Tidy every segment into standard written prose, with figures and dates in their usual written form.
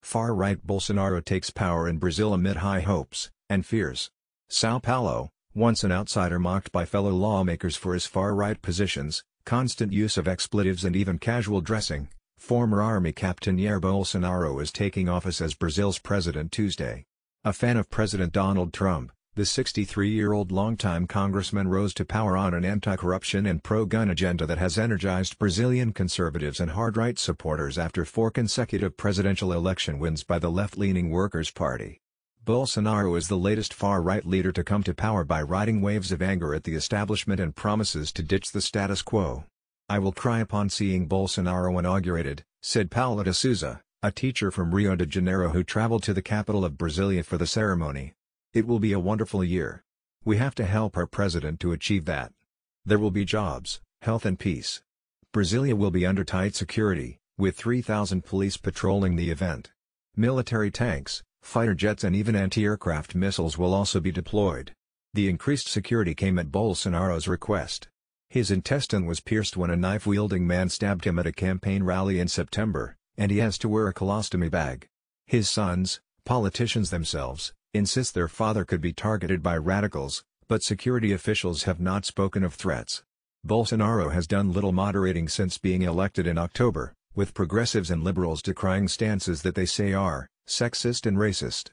Far-right Bolsonaro takes power in Brazil amid high hopes and fears. São Paulo, once an outsider mocked by fellow lawmakers for his far-right positions, constant use of expletives and even casual dressing, former army captain Jair Bolsonaro is taking office as Brazil's president Tuesday. A fan of President Donald Trump, the 63-year-old longtime congressman rose to power on an anti-corruption and pro-gun agenda that has energized Brazilian conservatives and hard-right supporters after 4 consecutive presidential election wins by the left-leaning Workers' Party. Bolsonaro is the latest far-right leader to come to power by riding waves of anger at the establishment and promises to ditch the status quo. "I will cry upon seeing Bolsonaro inaugurated," said Paula de Souza, a teacher from Rio de Janeiro who traveled to the capital of Brasilia for the ceremony. "It will be a wonderful year. We have to help our president to achieve that. There will be jobs, health and peace. Brasilia will be under tight security, with 3,000 police patrolling the event. Military tanks, fighter jets and even anti-aircraft missiles will also be deployed." The increased security came at Bolsonaro's request. His intestine was pierced when a knife-wielding man stabbed him at a campaign rally in September, and he has to wear a colostomy bag. His sons, politicians themselves, insist their father could be targeted by radicals, but security officials have not spoken of threats. Bolsonaro has done little moderating since being elected in October, with progressives and liberals decrying stances that they say are sexist and racist.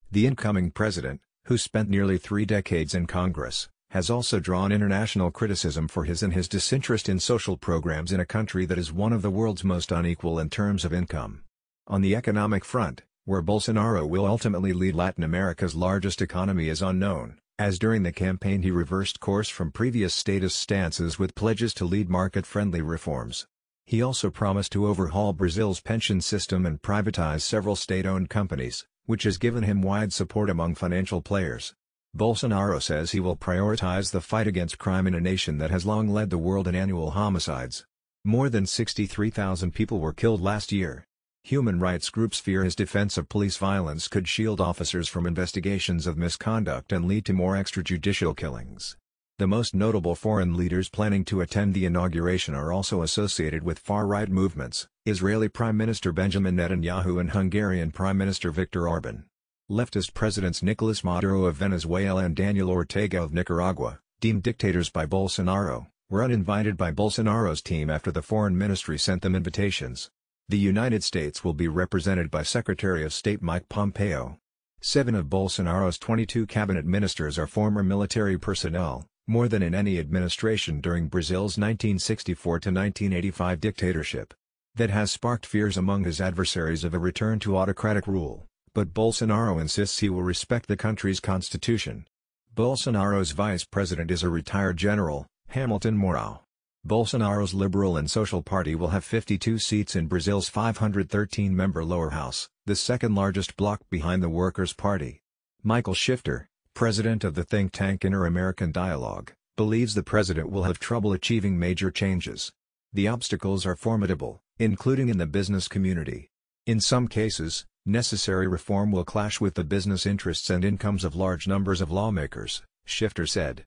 The incoming president, who spent nearly 3 decades in Congress, has also drawn international criticism for his disinterest in social programs in a country that is one of the world's most unequal in terms of income. On the economic front, where Bolsonaro will ultimately lead Latin America's largest economy is unknown, as during the campaign he reversed course from previous statist stances with pledges to lead market-friendly reforms. He also promised to overhaul Brazil's pension system and privatize several state-owned companies, which has given him wide support among financial players. Bolsonaro says he will prioritize the fight against crime in a nation that has long led the world in annual homicides. More than 63,000 people were killed last year. Human rights groups fear his defense of police violence could shield officers from investigations of misconduct and lead to more extrajudicial killings. The most notable foreign leaders planning to attend the inauguration are also associated with far-right movements: Israeli Prime Minister Benjamin Netanyahu and Hungarian Prime Minister Viktor Orban. Leftist presidents Nicolas Maduro of Venezuela and Daniel Ortega of Nicaragua, deemed dictators by Bolsonaro, were uninvited by Bolsonaro's team after the foreign ministry sent them invitations. The United States will be represented by Secretary of State Mike Pompeo. 7 of Bolsonaro's 22 cabinet ministers are former military personnel, more than in any administration during Brazil's 1964 to 1985 dictatorship. That has sparked fears among his adversaries of a return to autocratic rule, but Bolsonaro insists he will respect the country's constitution. Bolsonaro's vice president is a retired general, Hamilton Mourão. Bolsonaro's Liberal and Social Party will have 52 seats in Brazil's 513-member lower house, the second largest bloc behind the Workers' Party. Michael Shifter, president of the think tank Inter-American Dialogue, believes the president will have trouble achieving major changes. The obstacles are formidable, including in the business community. In some cases, necessary reform will clash with the business interests and incomes of large numbers of lawmakers, Shifter said.